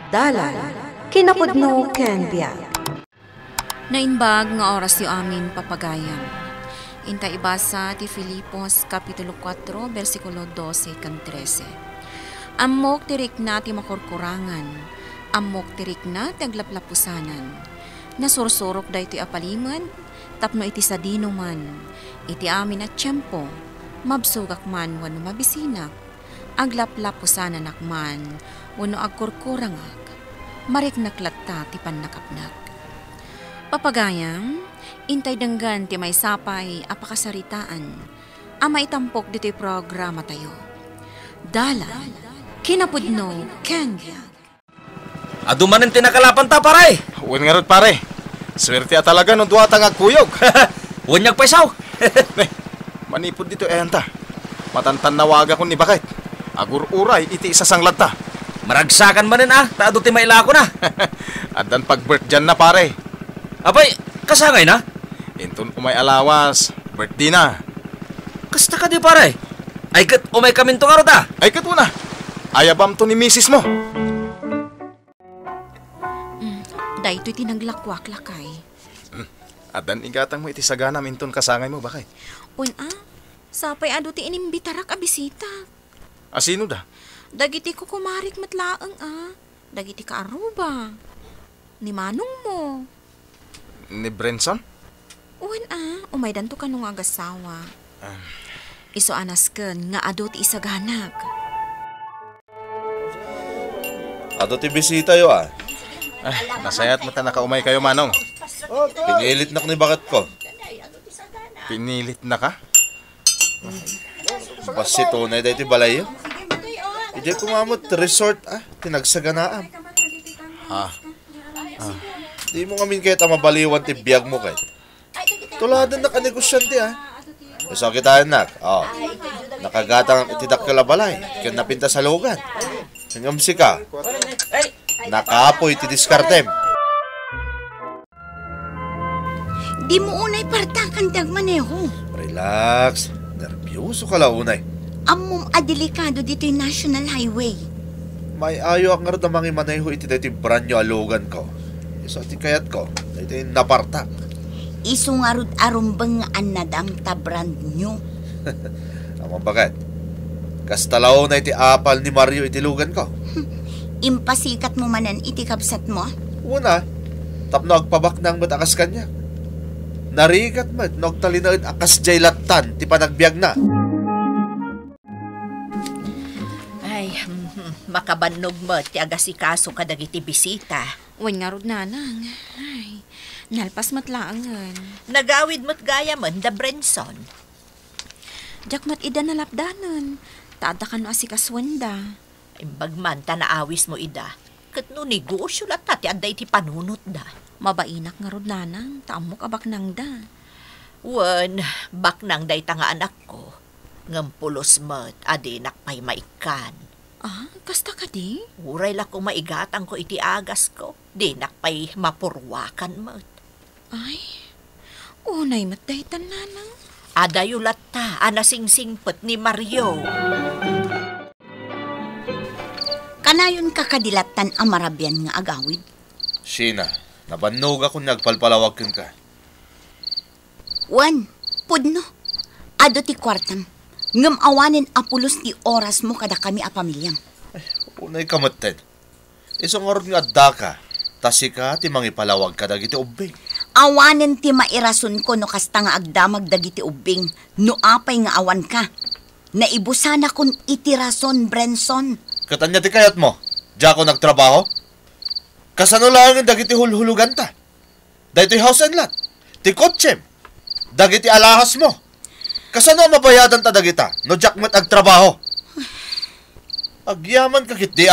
Dalan, kinapudno ken biag. Nainbag nga oras yu amin papagayam. Inta ibasa ti Filipos Kapitulo 4, versikulo 12 kan 13. Amok tirik na ti makurkurangan, amok tirik na ti aglaplapusanan. Nasursurok da iti apaliman, tapno iti sadino man, iti amin at tiyempo, mabsugak man wano mabisinak, aglaplapusanan akman, wano agkurkurangak, mariknaklatta ti pannakapnak. Papagayam, intay denggan ti may sapay apakasaritaan, ama itampok dito'y programa tayo. Dalan, kinapudno, Kenya. Adumanin tinakalapan ta, pare. Uwan nga rin, pare. Swerte talaga nung duwatang agkuyog. Uwanyag paisaw. Manipod dito enta. Matantan nawaga ko ni Bakit. Agur-uray, iti isasanglat ta. Maragsakan manin taado ti mailako na. Adan pag-birth dyan na, pare. Abay, kasangay na? Intun umay alawas, birthday na. Kasta ka di, pare. Ay kat umay kamin tong arota. Ay kat na. Ayabam to ni misis mo. Dahito tinaglakwak lakay. Adan igatang mo iti sagana minton kasangay mo, Bakit. Sapay ado ti inimbitarak a bisita. Asino da? Dagiti ko kumarik matlaang Dagiti ka aruba. Ni manong mo. Ni Brenson? Umay danto ka nung agasawa. Iso anas ken nga ado ti isaganak. Ato ti bisita yo Nasayat mo ta nakaumay kayo, Manong. Pinilit na ni Bakit ko. Pinilit na ka? Basi tunay dahi ti balay yo. Ije kumamot resort tinagsaganaan. Di mo ngamin kahit mabaliwan ti biyag mo kahit. Tuladan na kanegosyante So kita anak, nakagatang itidak kalabalay, kaya napinta sa lugan. Hingamsi ka. Nakapoy ti diskartem. Di mo unay partakan dagmaneho. Relax. Nervyoso ka la unay. Amom adelikado dito yung National Highway. May ayo ang nga mga maneho iti dito yung branyo alugan ko. So ti kayat ko, dito yung napartak. Isungarod arumbang nga anadang tabrand nyo. Amang Bakit? Kastalaw na iti apal ni Mario iti lugan ko. Impasikat mo manan iti kabsat mo? Una, tapno agpabak nang matakas kanya. Narigat mat, nagtalinaid akas jay latan, ti panagbiag na. Ay, makabannog mo, ti agasikaso ka dagiti bisita. Uwan nga rod nanang. Ay, nalpas matlaangan. Nagawid mo't gaya man da Brenson. Diyak mat ida nalapdanan. Tada ka no asikaswenda. Imbag man ta naawis mo ida. Kat no negosyo lata ti aday ti panunot da. Mabainak nga rod nanang. Taamok abak nang da. Wan, baknang day ta nga anak ko. Ngampulos mo't adinak pa'y maikan. Kasta ka di? Uray la kung maigatang ko iti agas ko. Dinak pa'y mapurwakan mo't. Ay, unay matdaytan nanang. Adayulat ta, anasingsingpot ni Mario. Kanayon kakadilatan ang marabyan nga agawid. Sheena, nabannog ako nagpalpalawag ka. Wan, pudno. Ado ti kwartam. Ngam awanin apulos ti oras mo kada kami a pamilyam. Unay kamaten. Isang oras nga adda ka. Tasika ti mangipalawag ka dagiti ubing. Awanin ti mairason ko no kasta nga agdamag dagiti ubing. No apay nga awan ka. Naibusana kun itirason, Brenson. Katanya ti kayat mo. Diya ako nagtrabaho. Kasano lang ang dagiti hulhulugan ta. Dahito'y house and lot. Ti kotsem. Dagiti alahas mo. Kasano mabayadan ta dagita? No jakmat agtrabaho. Agyaman kakit di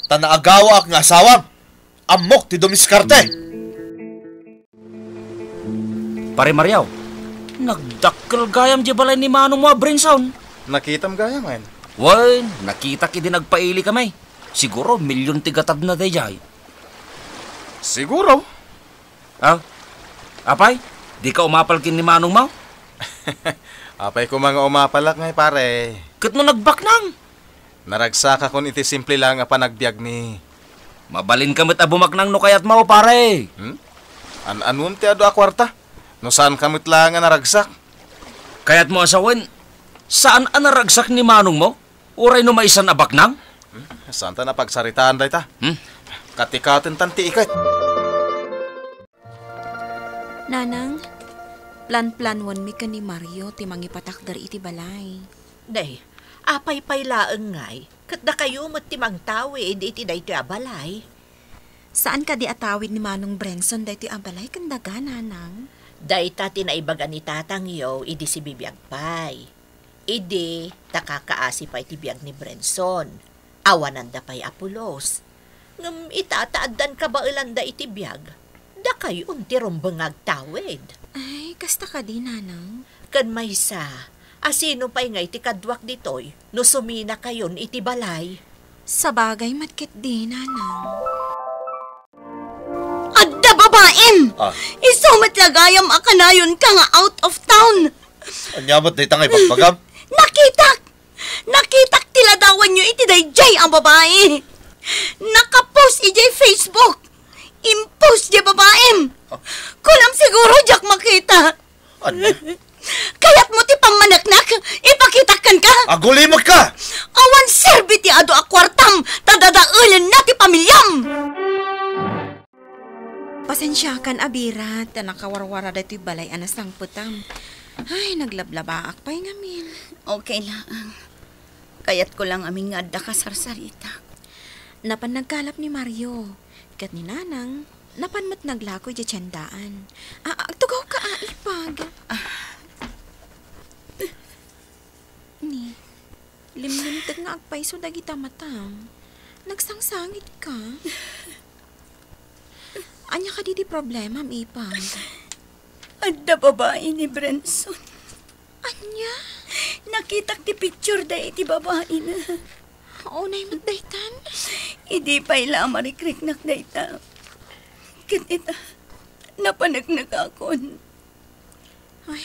Tanaagawa ak nga asawam. Amok ti dumiskarte. Pare Mariaw, nagdakkel gayam di balay ni Manong mo Brenson. Nakitam gaya, man. Wan, nakita ki din nagpaili kamay. Siguro milyon tigatad na dayay. Siguro. Apay, di ka umapal kin ni Manong mo? Apay ko mga umapalak ngay pare. Kat no nagbaknang. Naragsaka kon iti simple lang a panagbiag ni Mabalin kamit abumaknang no kayat mao pare. Anun ti ado akwarta? No saan kamit lang nga naragsak? Kayat mo asawin, saan ang naragsak ni manong mo? Uray no maisan abaknang? Saan ta na pagsaritaan day ta? Katikatin tanti ikay. Nanang, plan-planwan mi ka ni Mario ti mangipatak dari iti balay. Day, apay-pay laeng ngay. Kat da kayo matimang tawid iti day ti abalay. Saan ka di atawid ni Manong Brenson day ti abalay kandaga, Nanang? Day ta tinaibaga ni tatang yo, idi si bibiyag pay. Idi, takakaasi pa iti biyag ni Brenson. Awanan da pa'y Apulos. Ngam itataadan ka ba ilanda iti biyag? Da kayo unti rumbangag tawid. Ay, kasta ka di, Nanang. Kan may sa, asino pa'y ngay ti kadwak ditoy, no sumina kayon iti balay. Sa bagay matkit di, Nanang. Adda babaem! Isumat lagayam akanayon ka nga out of town. Anyamot na itang ipagpagam. Nakitak tiladawan nyo iti dayjay ang babae. Nakapost ijay Facebook. Impost di babaem. Kulam siguro jak makita. Ano? Kaya't mo ti pangmanaknak, ipakitakan ka. Agulimag ka! Awan serbi ti ado akwartam, tadadaulan na ti pamilyam. Pasensyakan, Abira, ta nakawarwara dito balay anasang putam. Ay, naglablabaak pa'y ngamin. Okay lang. Kaya't ko lang aming nga da kasarsarita. Napan nagkalap ni Mario. Kat ni Nanang, napan mat naglakoy di tiyandaan. Agtugaw ka, ipag. Ni, limlimtag nga agpaiso dagita matam. Nagsangsangit ka. Anya ka di problema, ipag. Adda babae ni Brenson. Anya? Nakitak ti picture da iti babae na. Oo na yung daytan. Hindi pa ila marikrik-nak dayta. Kat ita, napanagnak akon. Ay,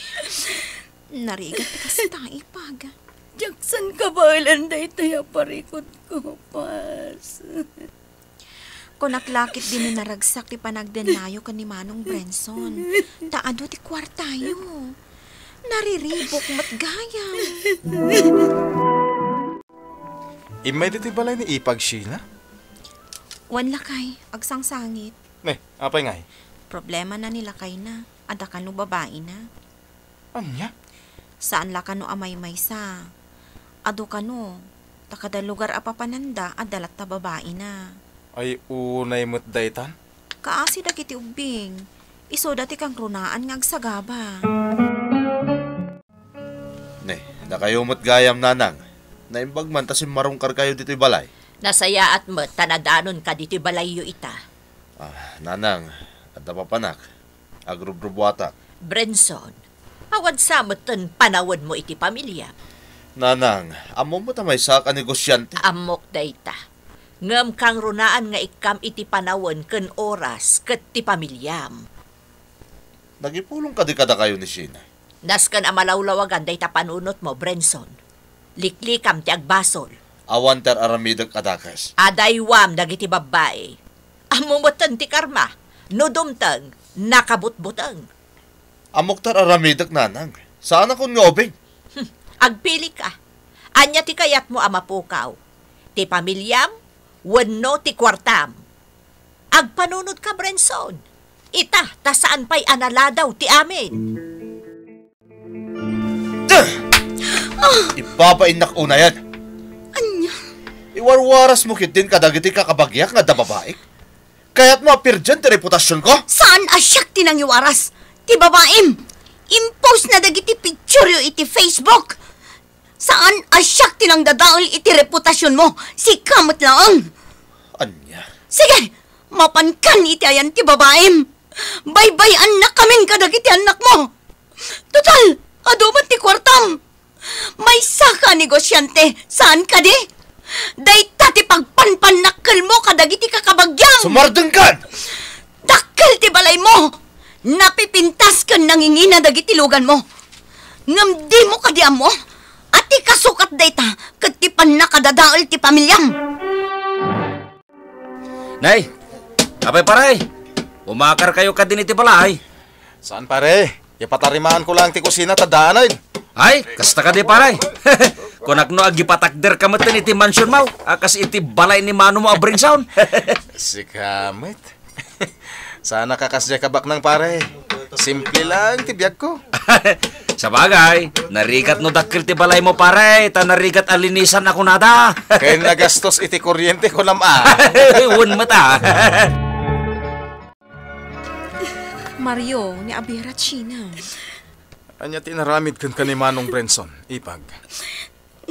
narigat ka sa ipag. Jackson kabalan dayta ya parikot ko pas. Kunaklakit din ni naragsak ti panagdenayo ka ni Manong Brenson. Taado ti kwartayo. Nariribok matgayam. Imay diti balay ni ipag Sheila? Wan lakay, agsangsangit. Ne, apay ngay? Problema na nila kay na. Ada ka no babae na. Anya? Saan la ka no amay maysa? Ado ka no. Takada lugar apapananda adalat ta babae na. Ay unay mo't daytan? Kaasi da kiti ubing. Iso dati kang runaan ng agsagaba. Ne, nakayumot gayam nanang. Naimbag man tasim marungkar kayo dito'y balay. Nasaya at mo, tanadanon ka dito'y balay yo ita. Nanang, at napapanak. Agrubrubuatak. Brenson, awad sa moton panawad mo iti pamilya. Nanang, amo mo tamay sa kanegosyante. Amok dayta. Ngam kang runaan nga ikam iti panawon ken oras ket ti pamilyam. Nagipulong ka di kada kayo ni Sheena. Nasken amalawlawagan dayta panunot mo, Brenson. Liklikam ti agbasol. Awan ter aramidag kadakas. Adaywam dagiti babae. Amumutan ti karma. Nudumtang, nakabutbutang. Amok ter aramidag nanang. Saan akong ngobing? Agpili ka. Anya ti kayat mo amapukaw. Ti pamilyam, wenno ti kwartam. Agpanunod ka, Brenson. Ita, ta saan pa'y analadaw ti amin. Ipapainak una yan. Anya? Iwarwaras mo kitin kadagiti kakabagyak nga da babae. Kaya't mo apir dyan ti reputasyon ko? Saan asyak tinangiwaras? Ti babaem. Impost na dagiti picture yo iti Facebook. Saan asyak tinang dadaol iti reputasyon mo? Si kamot laang. Anya? Sige, mapankan iti ayan ti babaem. Baybayan na kaming kadagiti anak mo. Total, aduman ti kwartam. May saka negosyante. Saan ka di? Dayta ti pagpanpanakkel mo kadagiti kakabagyang. Sumardeng kan! Dakkel ti balay mo. Napipintas kan nangingina dagiti lugan mo. Ngam di mo kadiam mo. At ti kasukat dayta ket ti panakadadaol ti pamilyam. Nay, apay paray. Umakar kayo ka din iti balay. Saan pare? Ipatarimaan ko lang ti kusina tadaan ay. Ay, kasta ka di paray. Kunak no agipatakder kamutin iti mansion mo. Akas iti balay ni Mano mo abrin sound. Si Kamit. Sana kakasya kabak ng pare. Simple lang ti biyag ko. Sa bagay, narigat no dakil ti balay mo pare. Ta narigat alinisan ako nada. Kaya nagastos iti kuryente ko lam Wun mata. Mario, ni Abira China. Anya tinaramid kan ni Manong Brenson, ipag.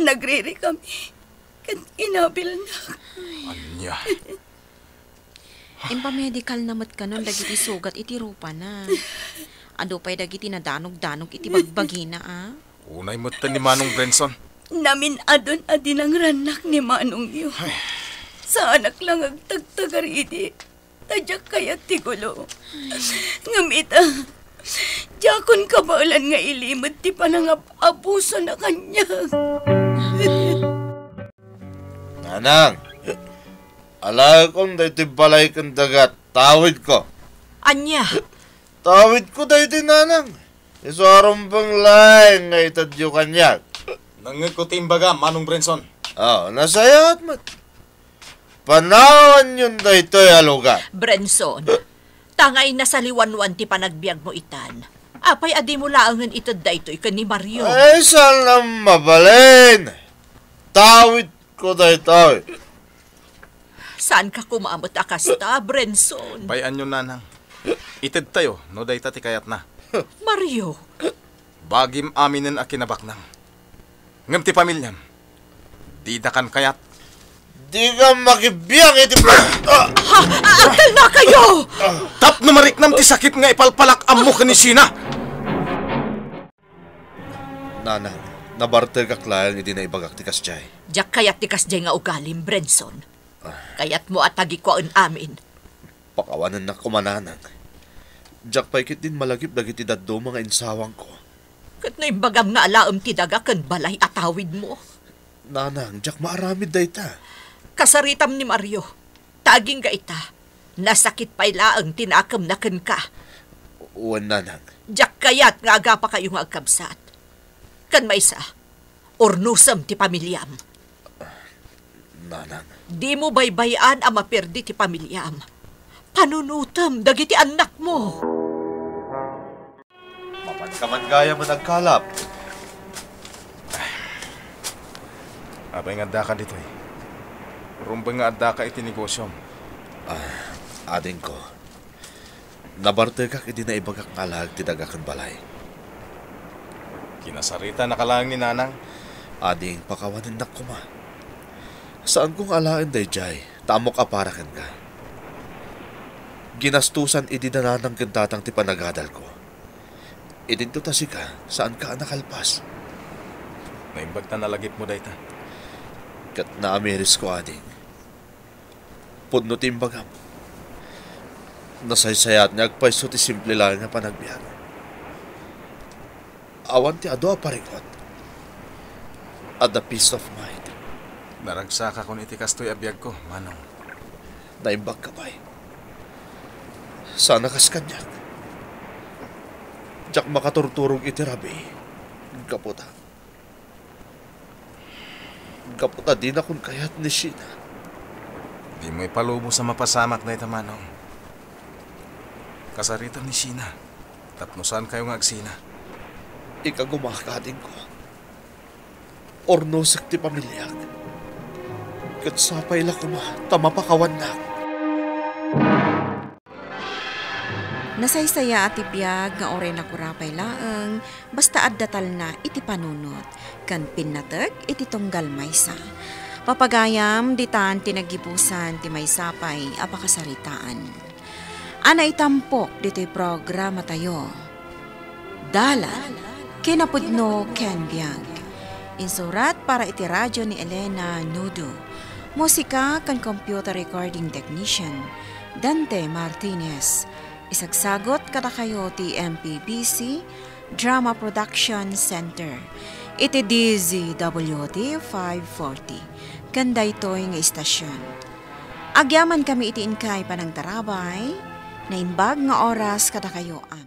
Nagriri kami. Kan inabil na. Anya. Impamedical namat ka nun, dagiti sugat iti rupa na. Ado pa'y dagiti nadanog-danog iti bagbagi na, ah. Unay mo ni Manong Brenson. Namin adon adin ang ranak ni Manong yu. Sa anak lang agtagtagar iti. Tadyak kaya tigulo. Ngamita, jakon kabalan nga ilimot ti panangap-abuso na kanya. Nanang, alay kong dahi balay kang dagat, tawid ko. Anya, Tawid ko dahi ti nanang. Isorong bang laing nga itadyo kanyak. Nangit ko timbaga, Manong Brenson. Nasayat mat. Panawan yun dahi to'y alugan. Brenson, tangay na sa liwanwan ti panagbiag mo itan. Apay adi mo laangan itad da ito ikan ni Mario. Ay, saan na mabalin? Tawid ko dahi tawid. Saan ka kumamot akasta, Brenson? Bayan yun, nanang. Itid tayo, no day tati kayat na. Mario, Bagim aminin a kinabaknang. Ngam ti pamilyam. Di da kan kayat. Di ka makibiyang iti akal na kayo! Tap no mariknam ti sakit nga ipalpalak amo ka ni Sina. Nanang, nabarter ka klayang iti na ibagak ti kasjay. Diyak kayat ti kasjay nga ugalim, Brenson. Kayat mo at tagikuan amin. Pakawanan na kumananang. Diyak paikit din malagip dagiti daddo mga insawang ko. Kat na imbagam nga alaam ti daga kan balay atawid mo. Nanang, diyak maaramid da ita. Kasaritam ni Mario, taging ga ita. Nasakit pa ilaang tinakam na kan ka. Uwan nanang. Diyak kayat nga aga pa kayo nga agkabsat. Kan maysa, ornusam ti pamilyam. Nanang. Di mo baybayan ang maperdi ti pamilyam. Panunutam dagiti anak mo. Mapan ka man gaya man nagkalap. Abay nga adda ka dito eh. Rumbang nga adda ka iti negosyom. Ading ko. Nabarter ka iti na ibagak ngalag ti dagakan balay. Kinasarita nakalang ni nanang. Ading pakawanan na kuma. Saan kong alaan day jay, tamok aparakan ka. Ginastusan iti nananang kantatang ti panagadal ko. Idinto tasi ka, saan ka nakalpas? Naimbag na nalagip mo dayta. Kat naamiris ko ading. Pudno timbagam. Nasaysayat niya agpaiso ti simple lang nga panagbiag. Awan ti ado aparikot. At the peace of mind. Naragsaka kung iti kastoy abiyag ko, Manong. Naimbag ka ba'y? Sana kas kanyak. Diyak makaturturog iti rabi. Kaputa. Kaputa din akong kayat ni Sheena. Di mo ipalubo sa mapasamak na ita, Manong. Kasaritan ni Sheena. Tapnosan kayo nga agsina. Ikagumakading ko. Ornosek ti pamilyag. Kat sapay la kuma, tamapakawan na. Nasaysaya at ibiyag nga oray na kurapay laeng, basta addatal na iti panunot, kan pinatag iti tunggal maysa. Papagayam ditan tinagibusan ti maysapay apakasaritaan. Ana itampok dito'y programa tayo. Dala, kinapudno Ken Biag. Insurat para iti radyo ni Elena Nudo. Musika kan computer recording technician, Dante Martinez. Isagsagot kada kayo ti MPBC Drama Production Center. Iti DZWD 540. Ganda ito'y nga istasyon. Agyaman kami iti inkay panang tarabay, naimbag nga oras kada kayo amin.